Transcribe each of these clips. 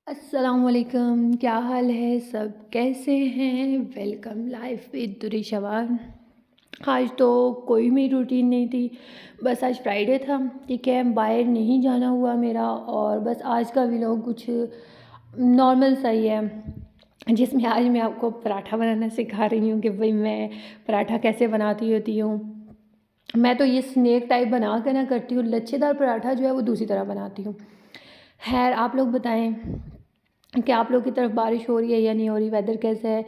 अस्सलामुअलैकुम, क्या हाल है? सब कैसे हैं? Welcome life with Dureshwar. आज तो कोई मेरी रूटीन नहीं थी। बस आज फ्राइडे था, ठीक है, बाहर नहीं जाना हुआ मेरा। और बस आज का व्लॉग कुछ नॉर्मल सा ही है, जिसमें आज मैं आपको पराठा बनाना सिखा रही हूँ कि भाई मैं पराठा कैसे बनाती होती हूँ। मैं तो ये स्नैक टाइप बना कर ना करती हूँ, लच्छेदार पराठा जो है वो दूसरी तरह बनाती हूँ। खैर, आप लोग बताएं कि आप लोग की तरफ बारिश हो रही है या नहीं हो रही, वेदर कैसा है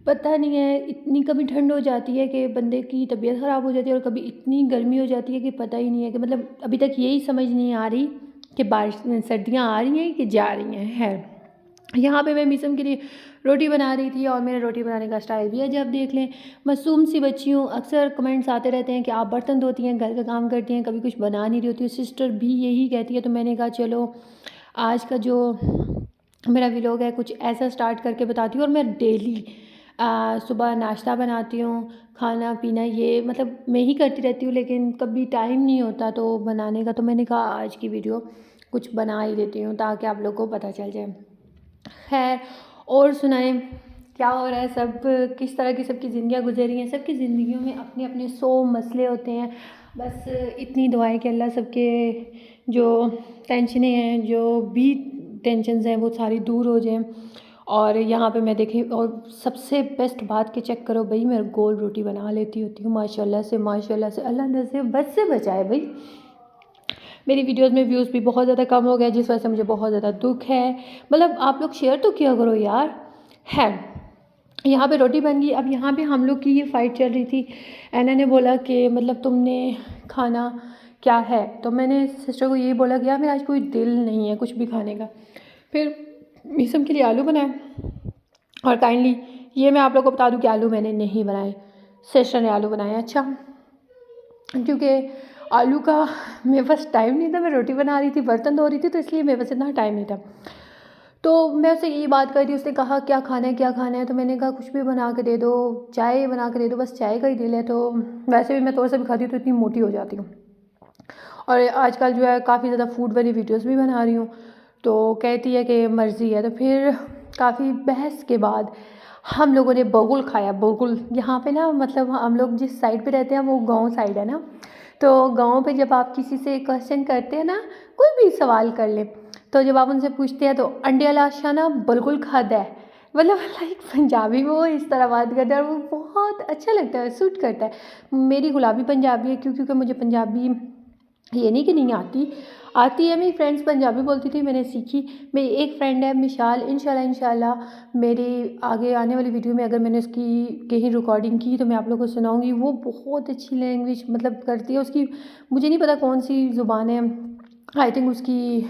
पता नहीं है। इतनी कभी ठंड हो जाती है कि बंदे की तबीयत ख़राब हो जाती है, और कभी इतनी गर्मी हो जाती है कि पता ही नहीं है कि मतलब अभी तक यही समझ नहीं आ रही कि बारिश सर्दियाँ आ रही हैं कि जा रही हैं। है यहाँ पे मैं मिसम के लिए रोटी बना रही थी, और मेरे रोटी बनाने का स्टाइल भी है जब देख लें। मासूम सी बच्ची हूँ, अक्सर कमेंट्स आते रहते हैं कि आप बर्तन धोती हैं, घर का काम करती हैं, कभी कुछ बना नहीं रही होती हो। सिस्टर भी यही कहती है, तो मैंने कहा चलो आज का जो मेरा व्लॉग है कुछ ऐसा स्टार्ट करके बताती हूँ। और मैं डेली सुबह नाश्ता बनाती हूँ, खाना पीना ये मतलब मैं ही करती रहती हूँ, लेकिन कभी टाइम नहीं होता तो बनाने का। तो मैंने कहा आज की वीडियो कुछ बना ही देती हूँ ताकि आप लोग को पता चल जाए। खैर, और सुनाएं क्या हो रहा है, सब किस तरह की सबकी ज़िंदगियाँ गुजर रही हैं। सबकी ज़िंदगियों में अपने अपने 100 मसले होते हैं। बस इतनी दुआएं कि अल्लाह सबके जो टेंशनें हैं, जो भी टेंशन्स हैं, वो सारी दूर हो जाएं। और यहाँ पे मैं देखें, और सबसे बेस्ट बात कि चेक करो भाई, मैं गोल रोटी बना लेती होती हूँ माशाल्लाह से। अल्लाह न से बस से बचाए भाई। मेरी वीडियोस में व्यूज़ भी बहुत ज़्यादा कम हो गए, जिस वजह से मुझे बहुत ज़्यादा दुख है। मतलब आप लोग शेयर तो किया करो यार। है, यहाँ पे रोटी बन गई। अब यहाँ पे हम लोग की ये फ़ाइट चल रही थी। ऐना ने बोला कि मतलब तुमने खाना क्या है, तो मैंने सिस्टर को यही बोला कि यार मेरा आज कोई दिल नहीं है कुछ भी खाने का। फिर मीसम के लिए आलू बनाए, और काइंडली ये मैं आप लोग को बता दूं कि आलू मैंने नहीं बनाए, सिस्टर ने आलू बनाए। अच्छा, क्योंकि आलू का मेरे पास टाइम नहीं था, मैं रोटी बना रही थी, बर्तन धो रही थी, तो इसलिए मेरे पास इतना टाइम नहीं था। तो मैं उससे यही बात कर रही थी, उसने कहा क्या खाना है क्या खाना है, तो मैंने कहा कुछ भी बना के दे दो, चाय बना के दे दो, बस चाय का ही दिल है। तो वैसे भी मैं थोड़ा सा भी खाती हूँ तो इतनी मोटी हो जाती हूँ। और आजकल जो है काफ़ी ज़्यादा फूड वाली वीडियोस भी बना रही हूँ, तो कहती है कि मर्ज़ी है। तो फिर काफ़ी बहस के बाद हम लोगों ने बगुल खाया। बगुल यहाँ पे ना, मतलब हम लोग जिस साइड पे रहते हैं वो गांव साइड है ना, तो गांव पे जब आप किसी से क्वेश्चन करते हैं ना, कोई भी सवाल कर ले, तो जब आप उनसे पूछते हैं तो अंडे लाशा ना बिल्कुल खादा है, मतलब लाइक पंजाबी में वो इस तरह बात करते हैं, और वो बहुत अच्छा लगता है, सूट करता है। मेरी गुलाबी पंजाबी है, क्योंकि मुझे पंजाबी ये नहीं कि नहीं आती, आती है। मेरी फ्रेंड्स पंजाबी बोलती थी, मैंने सीखी। मेरी एक फ्रेंड है मिशाल, इंशाल्लाह मेरी आगे आने वाली वीडियो में अगर मैंने उसकी कहीं रिकॉर्डिंग की तो मैं आप लोगों को सुनाऊंगी। वो बहुत अच्छी लैंग्वेज मतलब करती है उसकी, मुझे नहीं पता कौन सी ज़ुबान है, आई थिंक उसकी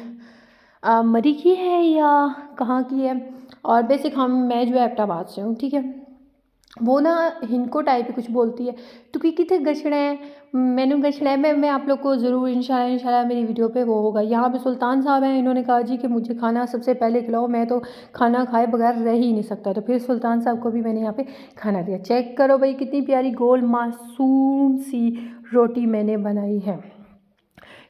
मरी की है या कहाँ की है। और बेसिक मैं जो है एबटाबाद से हूँ, ठीक है। वो ना हिंको टाइप कुछ बोलती है, तो कि कितने गछड़ा है, मैंने गछड़ा है। मैं आप लोग को ज़रूर इंशाल्लाह मेरी वीडियो पे वो होगा। यहाँ पे सुल्तान साहब हैं, इन्होंने कहा जी कि मुझे खाना सबसे पहले खिलाओ, मैं तो खाना खाए बगैर रह ही नहीं सकता। तो फिर सुल्तान साहब को भी मैंने यहाँ पे खाना दिया। चेक करो भाई कितनी प्यारी गोल मासूम सी रोटी मैंने बनाई है।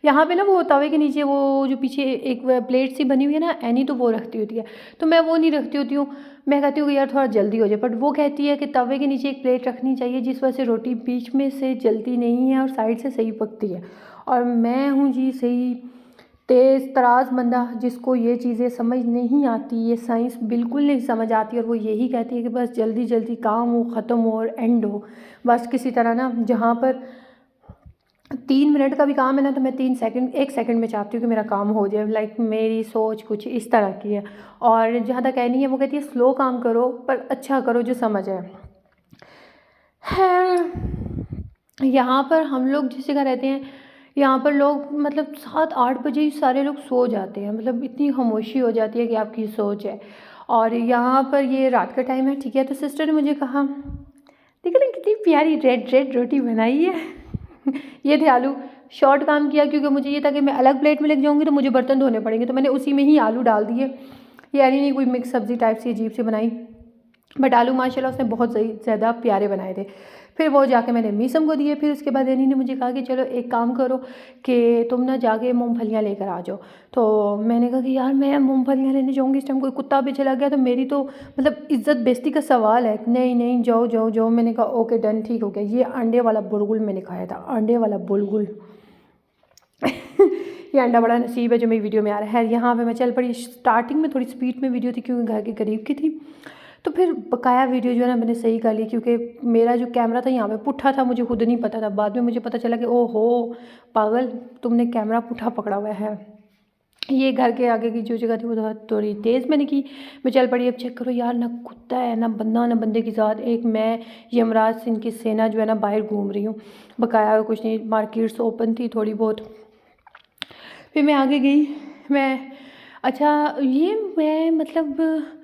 यहाँ पे ना वो तवे के नीचे वो जो पीछे एक प्लेट सी बनी हुई है ना ऐनी, तो वो रखती होती है, तो मैं वो नहीं रखती होती हूँ। मैं कहती हूँ कि यार थोड़ा जल्दी हो जाए, बट वो कहती है कि तवे के नीचे एक प्लेट रखनी चाहिए, जिस वजह से रोटी बीच में से जलती नहीं है और साइड से सही पकती है। और मैं हूँ जी सही तेज़ तराज बंदा, जिसको ये चीज़ें समझ नहीं आती, ये साइंस बिल्कुल नहीं समझ आती, और वो यही कहती है कि बस जल्दी जल्दी काम हो, ख़त्म हो और एंड हो। बस किसी तरह ना, जहाँ पर 3 मिनट का भी काम है ना, तो मैं 3 सेकंड 1 सेकंड में चाहती हूँ कि मेरा काम हो जाए। लाइक मेरी सोच कुछ इस तरह की है। और जहाँ तक कहनी है, वो कहती है स्लो काम करो पर अच्छा करो जो समझ आए। है, यहाँ पर हम लोग जिस जगह रहते हैं, यहाँ पर लोग मतलब 7-8 बजे ही सारे लोग सो जाते हैं, मतलब इतनी खामोशी हो जाती है कि आपकी सोच है। और यहाँ पर ये रात का टाइम है, ठीक है। तो सिस्टर ने मुझे कहा देखो ना कितनी प्यारी रेड रेड रोटी बनाई है। ये थे आलू। शॉर्ट काम किया क्योंकि मुझे ये था कि मैं अलग प्लेट में लेके जाऊँगी तो मुझे बर्तन धोने पड़ेंगे, तो मैंने उसी में ही आलू डाल दिए। यानी नहीं कोई मिक्स सब्ज़ी टाइप सी अजीब सी बनाई। बट आलू माशाल्लाह उसने बहुत ज़्यादा प्यारे बनाए थे। फिर वो जाके मैंने मीसम को दिए। फिर उसके बाद एनी ने मुझे कहा कि चलो एक काम करो कि तुम ना जाके मूंगफलियाँ लेकर आ जाओ। तो मैंने कहा कि यार मैं मूंगफलियाँ लेने जाऊँगी, इस टाइम कोई कुत्ता भी चला गया तो मेरी तो मतलब इज़्ज़त बेइज़्ज़ती का सवाल है। नहीं नहीं, जाओ जाओ जाओ। मैंने कहा ओके डन, ठीक हो गया। ये अंडे वाला बुलगुल मैंने खाया था, अंडे वाला बुलगुल। ये अंडा बड़ा नसीब है जो मेरी वीडियो में आ रहा है। यहाँ पे मैं चल पड़ी। स्टार्टिंग में थोड़ी स्पीड में वीडियो थी क्योंकि घर के करीब की थी, तो फिर बकाया वीडियो जो है ना मैंने सही कर ली, क्योंकि मेरा जो कैमरा था यहाँ पे पुट्ठा था, मुझे खुद नहीं पता था। बाद में मुझे पता चला कि ओहो पागल, तुमने कैमरा पुट्ठा पकड़ा हुआ है। ये घर के आगे की जो जगह थी वो थोड़ी तेज़ मैंने की। मैं चल पड़ी। अब चेक करो यार, ना कुत्ता है ना बंदा, ना बंदे की ज़ात। एक मैं यमराज सिंह की सेना जो है ना बाहर घूम रही हूँ। बकाया कुछ नहीं, मार्केट्स ओपन थी थोड़ी बहुत। फिर मैं आगे गई। अच्छा ये मैं मतलब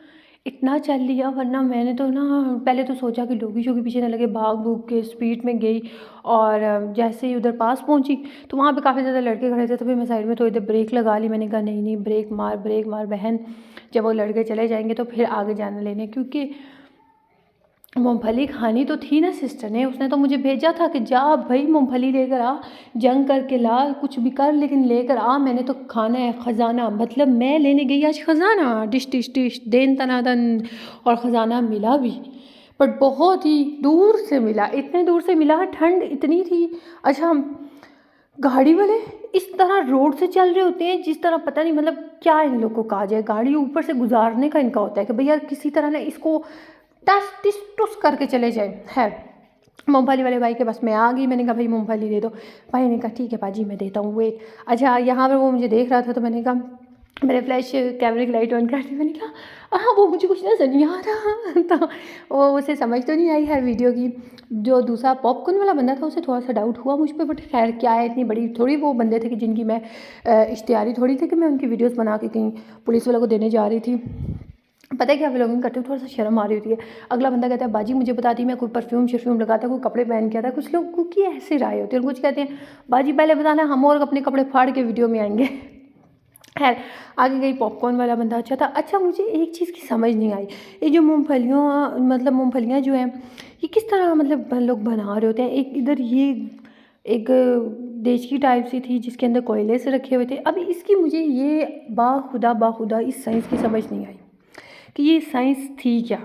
इतना चल लिया, वरना मैंने तो ना पहले तो सोचा कि डोगी शोगी पीछे ना लगे, भाग भूग के स्पीड में गई। और जैसे ही उधर पास पहुंची तो वहाँ पे काफ़ी ज़्यादा लड़के खड़े थे, तो फिर मैं साइड में थोड़ी देर ब्रेक लगा ली। मैंने कहा नहीं नहीं, ब्रेक मार बहन, जब वो लड़के चले जाएंगे तो फिर आगे जाना लेने। क्योंकि मूँगफली खानी तो थी ना सिस्टर ने, उसने तो मुझे भेजा था कि जा भाई मूँगफली लेकर आ, जंग करके ला, कुछ भी कर लेकिन लेकर आ, मैंने तो खाना है ख़जाना। मतलब मैं लेने गई आज ख़जाना, डिश डिश डिश देन तनादन, और ख़जाना मिला भी, बट बहुत ही दूर से मिला। इतने दूर से मिला, ठंड इतनी थी। अच्छा गाड़ी वाले इस तरह रोड से चल रहे होते हैं जिस तरह पता नहीं मतलब क्या इन लोगों को कहा जाए, गाड़ी ऊपर से गुजारने का इनका होता है कि भैया किसी तरह ना इसको टस टिस टुस करके चले जाए। है मूँगफली वाले भाई के पास मैं आ गई। मैंने कहा भाई मूँगफली दे दो। भाई ने कहा ठीक है पाजी मैं देता हूँ, वेट। अच्छा यहाँ पर वो मुझे देख रहा था तो मैंने कहा, मैंने फ्लैश कैमरे की लाइट ऑन कर दी। मैंने कहा हाँ वो मुझे कुछ नज़र नहीं आ रहा तो वो उसे समझ तो नहीं आई हर वीडियो की। जो दूसरा पॉपकॉर्न वाला बंदा था उसे थोड़ा सा डाउट हुआ मुझ पर, बट खैर क्या है, इतनी बड़ी थोड़ी वो बंदे थे कि जिनकी मैं इश्तिहारी थोड़ी थी कि मैं उनकी वीडियोस बना के कहीं पुलिस वालों को देने जा रही थी। पता है क्या व्लॉगिंग करते हुए थोड़ा सा शर्म आ रही होती है। अगला बंदा कहता है बाजी मुझे बताती, मैं कोई परफ्यूम शर्फ्यूम लगाता, कोई कपड़े पहन के आता। कुछ लोग की ऐसे राय होती है, और कुछ कहते हैं बाजी पहले बताना, हम और अपने कपड़े फाड़ के वीडियो में आएंगे। खैर आगे गई। पॉपकॉर्न वाला बंदा अच्छा था। अच्छा मुझे एक चीज़ की समझ नहीं आई, ये जो मूँगफलियाँ जो हैं ये किस तरह मतलब लोग बना रहे होते हैं। एक इधर ये एक देश की टाइप सी थी जिसके अंदर कोयले से रखे हुए थे। अभी इसकी मुझे ये बाखुदा इस साइंस की समझ नहीं आई कि ये साइंस थी क्या।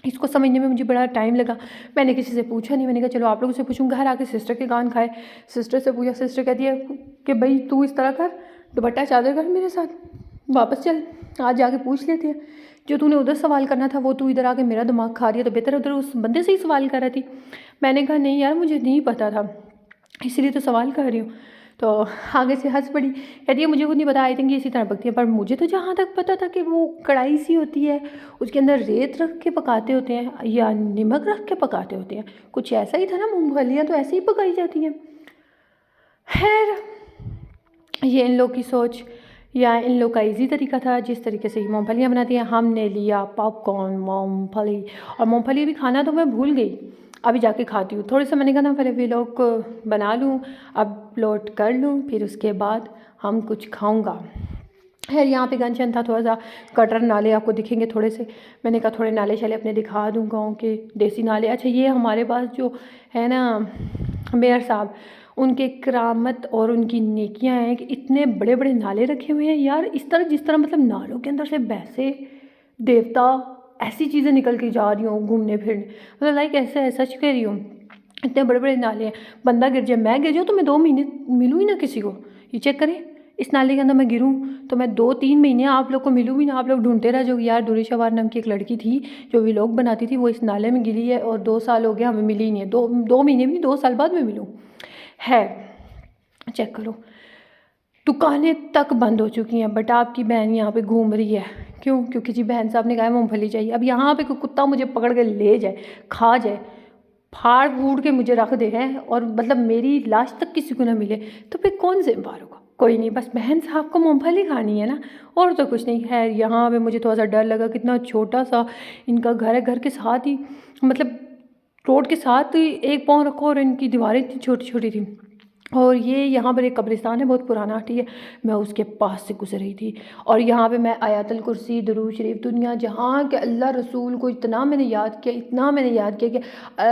इसको समझने में मुझे बड़ा टाइम लगा। मैंने किसी से पूछा नहीं। मैंने कहा चलो आप लोगों से पूछूँ। घर आके सिस्टर के कान खाए। सिस्टर से पूछा, सिस्टर कहती है कि भाई तू इस तरह कर, दुपट्टा चादर कर मेरे साथ, वापस चल, आज जाके पूछ लेते हैं। जो तूने उधर सवाल करना था वो तू इधर आके मेरा दिमाग खा रही है, तो बेहतर उधर उस बंदे से ही सवाल कर रही थी। मैंने कहा नहीं यार मुझे नहीं पता था, इसलिए तो सवाल कर रही हूँ। तो आगे से हंस पड़ी। कहती है मुझे खुद नहीं पता, आई थिंक ये इसी तरह पकती है, पर मुझे तो जहाँ तक पता था कि वो कढ़ाई सी होती है, उसके अंदर रेत रख के पकाते होते हैं या नमक रख के पकाते होते हैं, कुछ ऐसा ही था ना। मूँगफलियाँ तो ऐसे ही पकाई जाती हैं। खैर ये इन लोग की सोच या इन लोग का इजी तरीका था जिस तरीके से ये मूँगफलियाँ बनाती हैं। हमने लिया पॉपकॉर्न, मूँगफली, और मूँगफली भी खाना तो मैं भूल गई, अभी जाके खाती हूँ। थोड़ी सा मैंने कहा ना पहले व्लॉग को बना लूँ, अपलोड कर लूँ, फिर उसके बाद हम कुछ खाऊँगा। खैर यहाँ पे गंशन था, थोड़ा सा कटर नाले आपको दिखेंगे थोड़े से। मैंने कहा थोड़े नाले शाले अपने दिखा दूँ, गाँव के देसी नाले। अच्छा ये हमारे पास जो है ना मेयर साहब, उनके करामत और उनकी नेकियां हैं कि इतने बड़े बड़े नाले रखे हुए हैं यार। इस तरह जिस तरह मतलब नालों के अंदर से वैसे देवता ऐसी चीज़ें निकल के जा रही हूँ घूमने फिरने, मतलब लाइक ऐसे सच कह रही हूँ। इतने बड़े बड़े नाले हैं, बंदा गिर जाए, मैं गिर जाऊँ तो मैं 2 महीने मिलूँ ही ना किसी को। ये चेक करें, इस नाले के अंदर मैं गिरूँ तो मैं 2-3 महीने आप लोग को मिलूँ भी ना। आप लोग ढूंढते रह जाओगे यार। दुरी शवार नाम की एक लड़की थी जो व्लॉग बनाती थी, वो इस नाले में गिरी है और 2 साल हो गया हमें मिली ही नहीं है। 2 महीने भी नहीं, 2 साल बाद मैं मिलूँ है। चेक करो, दुकानें तक बंद हो चुकी हैं, बट आपकी बहन यहाँ पे घूम रही है। क्यों? क्योंकि जी बहन साहब ने कहा है मूँगफली चाहिए। अब यहाँ पे कोई कुत्ता मुझे पकड़ के ले जाए, खा जाए, फाड़ फूड़ के मुझे रख दे है, और मतलब मेरी लाश तक किसी को ना मिले, तो फिर कौन जिम्मेदार होगा? कोई नहीं, बस बहन साहब को मूँगफली खानी है ना, और तो कुछ नहीं है। यहाँ पे मुझे थोड़ा सा डर लगा, कितना छोटा सा इनका घर है, घर के साथ ही मतलब रोड के साथ ही एक पाँव रखो, और इनकी दीवारें इतनी छोटी छोटी थी। और ये यहाँ पर एक कब्रिस्तान है बहुत पुराना, ठीक है। मैं उसके पास से गुजर रही थी और यहाँ पे मैं आयतुल कुर्सी, दुरूद शरीफ, दुनिया जहाँ के अल्लाह रसूल को इतना मैंने याद किया, इतना मैंने याद किया कि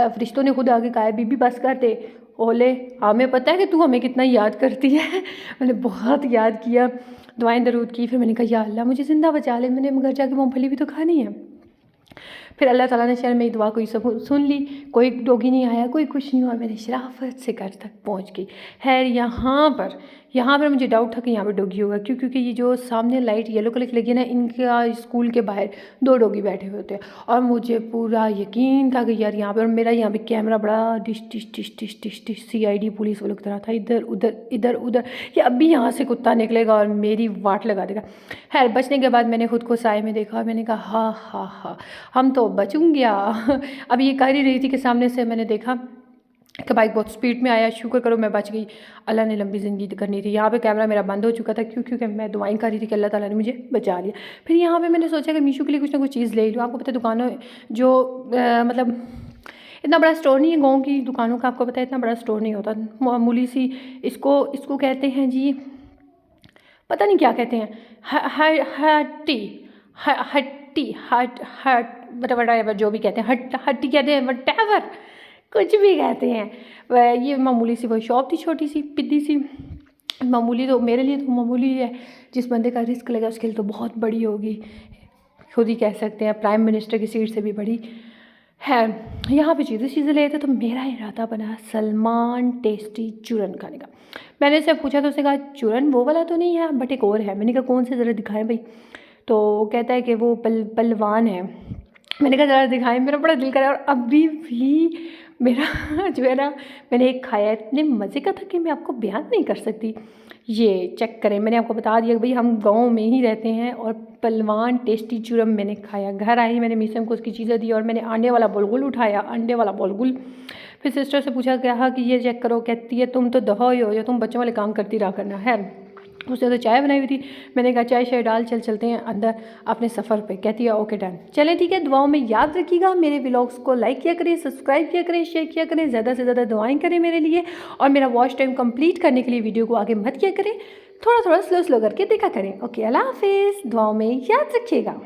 फरिश्तों ने खुद आके कहा बीबी बस कर दे, ओले हमें पता है कि तू हमें कितना याद करती है। मैंने बहुत याद किया, दुआएं दरूद की, फिर मैंने कहा या अल्लाह मुझे ज़िंदा बचा ले, मैंने घर जाके मूँगफली भी तो खानी है। फिर अल्लाह ताला ने शायद मेरी दुआ कोई सब सुन ली, कोई डॉगी नहीं आया, कोई कुछ नहीं हुआ, मैंने शराफत से घर तक पहुंच गई। खैर यहाँ पर मुझे डाउट था कि यहाँ पर डॉगी होगा, क्योंकि ये जो सामने लाइट येलो कलर की लगी है ना, इनका स्कूल के बाहर 2 डॉगी बैठे हुए होते हैं और मुझे पूरा यकीन था कि यार यहाँ पर, और मेरा यहाँ पे कैमरा बड़ा dish dish dish dish dish dish CID police वालों की तरह था, इधर उधर कि अभी यहाँ से कुत्ता निकलेगा और मेरी वाट लगा देगा। खैर बचने के बाद मैंने खुद को साए में देखा और मैंने कहा हाँ हम तो बचूँ गया। अब ये कर ही रही थी कि सामने से मैंने देखा कि बाइक बहुत स्पीड में आया, शुक्र करो मैं बच गई, अल्लाह ने लंबी ज़िंदगी करनी थी। यहाँ पे कैमरा मेरा बंद हो चुका था क्योंकि मैं दुआएं कर रही थी कि अल्लाह ताला ने मुझे बचा लिया। फिर यहाँ पे मैंने सोचा कि मीशो के लिए कुछ ना कुछ चीज़ ले लूँ। आपको पता है दुकानों जो मतलब इतना बड़ा स्टोर नहीं है, गाँव की दुकानों का आपको पता है इतना बड़ा स्टोर नहीं होता, मामूली सी इसको कहते हैं जी, पता नहीं क्या कहते हैं, हट्टी वट जो भी कहते हैं, हट्टी कहते हैं, वटेवर कुछ भी कहते हैं। ये मामूली सी वो शॉप थी, छोटी सी पिद्दी सी, मामूली तो मेरे लिए तो मामूली है, जिस बंदे का रिस्क लगा उसके लिए तो बहुत बड़ी होगी, खुद ही कह सकते हैं प्राइम मिनिस्टर की सीट से भी बड़ी है। यहाँ पे चीज़ें ले थे तो मेरा इरादा बना सलमान टेस्टी चूरन खाने का। मैंने इससे पूछा तो उसने कहा चूरन वो वाला तो नहीं है बट एक और है। मैंने कहा कौन से ज़रा दिखाएं भाई, तो कहता है कि वो पलवान है। मैंने कहा ज़रा दिखाएं, मेरा बड़ा दिल करा और अभी भी मेरा जो है ना, मैंने एक खाया इतने मज़े का था कि मैं आपको बयान नहीं कर सकती। ये चेक करें, मैंने आपको बता दिया कि भाई हम गांव में ही रहते हैं और पलवान टेस्टी चूरम मैंने खाया। घर आई मैंने मीसम को उसकी चीज़ें दी और मैंने अंडे वाला बुलगुल उठाया, अंडे वाला बुलगुल। फिर सिस्टर से पूछा कहा कि ये चेक करो, कहती है तुम तो दहो ही हो जो तुम बच्चों वाले काम करती रहा करना है। उसने तो चाय बनाई हुई थी, मैंने कहा चाय शाय डाल चलते हैं अंदर अपने सफ़र पे। कहती है ओके डन, चलें ठीक है। दुआओं में याद रखिएगा, मेरे व्लॉग्स को लाइक किया करें, सब्सक्राइब किया करें, शेयर किया करें, ज़्यादा से ज़्यादा दुआएं करें मेरे लिए और मेरा वॉच टाइम कंप्लीट करने के लिए वीडियो को आगे मत किया करें, थोड़ा स्लो करके देखा करें। ओके अल्लाह हाफिज़, दुआओं में याद रखिएगा।